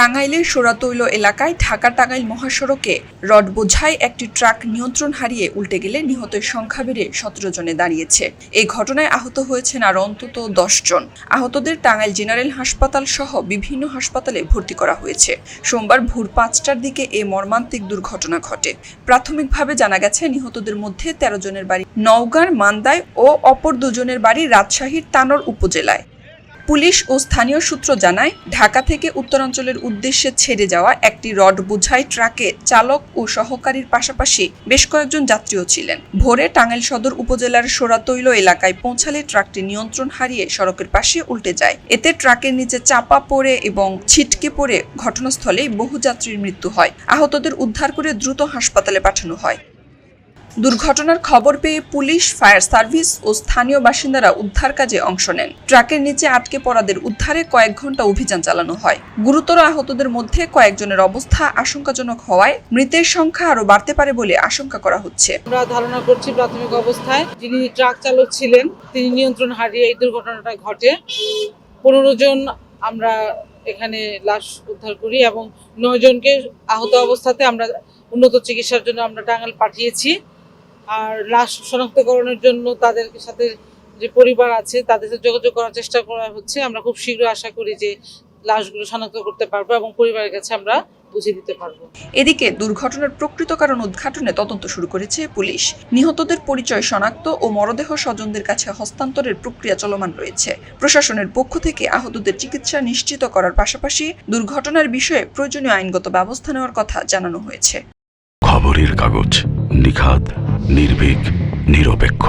টাঙ্গাইলের সোরাতৈল এলাকায় ঢাকা-টাঙ্গাইল মহাসড়কে রড বোঝাই একটি ট্রাক নিয়ন্ত্রণ হারিয়ে উল্টে গেলে নিহতের সংখ্যা বেড়ে ১৭ জনে দাঁড়িয়েছে। এই ঘটনায় আহত হয়েছেন আরও অন্তত ১০ জন। আহতদের টাঙ্গাইল জেনারেল হাসপাতাল সহ বিভিন্ন হাসপাতালে ভর্তি করা হয়েছে। সোমবার ভোর ৫টার দিকে এই মর্মান্তিক দুর্ঘটনা ঘটে। প্রাথমিকভাবে জানা গেছে, নিহতদের মধ্যে ১৩ জনের বাড়ি নওগাঁর মান্দায় ও অপর দুজনের বাড়ি রাজশাহীর তানোর উপজেলায়। পুলিশ ও স্থানীয় সূত্র জানায়, ঢাকা থেকে উত্তরাঞ্চলের উদ্দেশ্যে ছেড়ে যাওয়া একটি রড বোঝাই ট্রাকে চালক ও সহকারীর পাশাপাশি বেশ কয়েকজন যাত্রীও ছিলেন। ভোরে টাঙ্গাইল সদর উপজেলার সোরাতৈল এলাকায় পৌঁছালে ট্রাকটি নিয়ন্ত্রণ হারিয়ে সড়কের পাশে উল্টে যায়। এতে ট্রাকের নিচে চাপা পড়ে এবং ছিটকে পড়ে ঘটনাস্থলেই বহু যাত্রীর মৃত্যু হয়। আহতদের উদ্ধার করে দ্রুত হাসপাতালে পাঠানো হয়। দুর্ঘটনার খবর পেয়ে পুলিশ, ফায়ার সার্ভিস ও স্থানীয় বাসিন্দারা উদ্ধার কাজে অংশ নেন। ট্রাকের নিচে আটকে পড়াদের উদ্ধারে কয়েক ঘন্টা অভিযান চালানো হয়। গুরুতর আহতদের মধ্যে কয়েকজনের অবস্থা আশঙ্কাজনক হওয়ায় মৃতের সংখ্যা আরও বাড়তে পারে বলে আশঙ্কা করা হচ্ছে। আমরা ধারণা করছি প্রাথমিক অবস্থায় যিনি ট্রাক চালক ছিলেন তিনি নিয়ন্ত্রণ হারিয়ে এই দুর্ঘটনাটা ঘটে। ১৫ জন আমরা এখানে লাশ উদ্ধার করি এবং ৯ জনকে আহত অবস্থাতে আমরা উন্নত চিকিৎসার জন্য আমরা টাঙ্গাইল পাঠিয়েছি। আর লাশ শনাক্তকরণের জন্য তাদের সাথে যে পরিবার আছে তাদের সাথে যোগাযোগ করার চেষ্টা করা হচ্ছে। আমরা খুব শীঘ্র আশা করি যে লাশগুলো শনাক্ত করতে পারবো এবং পরিবারের কাছে আমরা বুঝিয়ে দিতে পারবো। এদিকে দুর্ঘটনার প্রকৃত কারণ উদ্ঘাটনে তদন্ত শুরু করেছে পুলিশ। নিহতদের পরিচয় শনাক্ত ও মরদেহ স্বজনদের কাছে হস্তান্তরের প্রক্রিয়া চলমান রয়েছে। প্রশাসনের পক্ষ থেকে আহতদের চিকিৎসা নিশ্চিত করার পাশাপাশি দুর্ঘটনার বিষয়ে প্রয়োজনীয় আইনগত ব্যবস্থা নেওয়ার কথা জানানো হয়েছে। খবরের কাগজ, নিখাত, নির্ভীক, নিরপেক্ষ।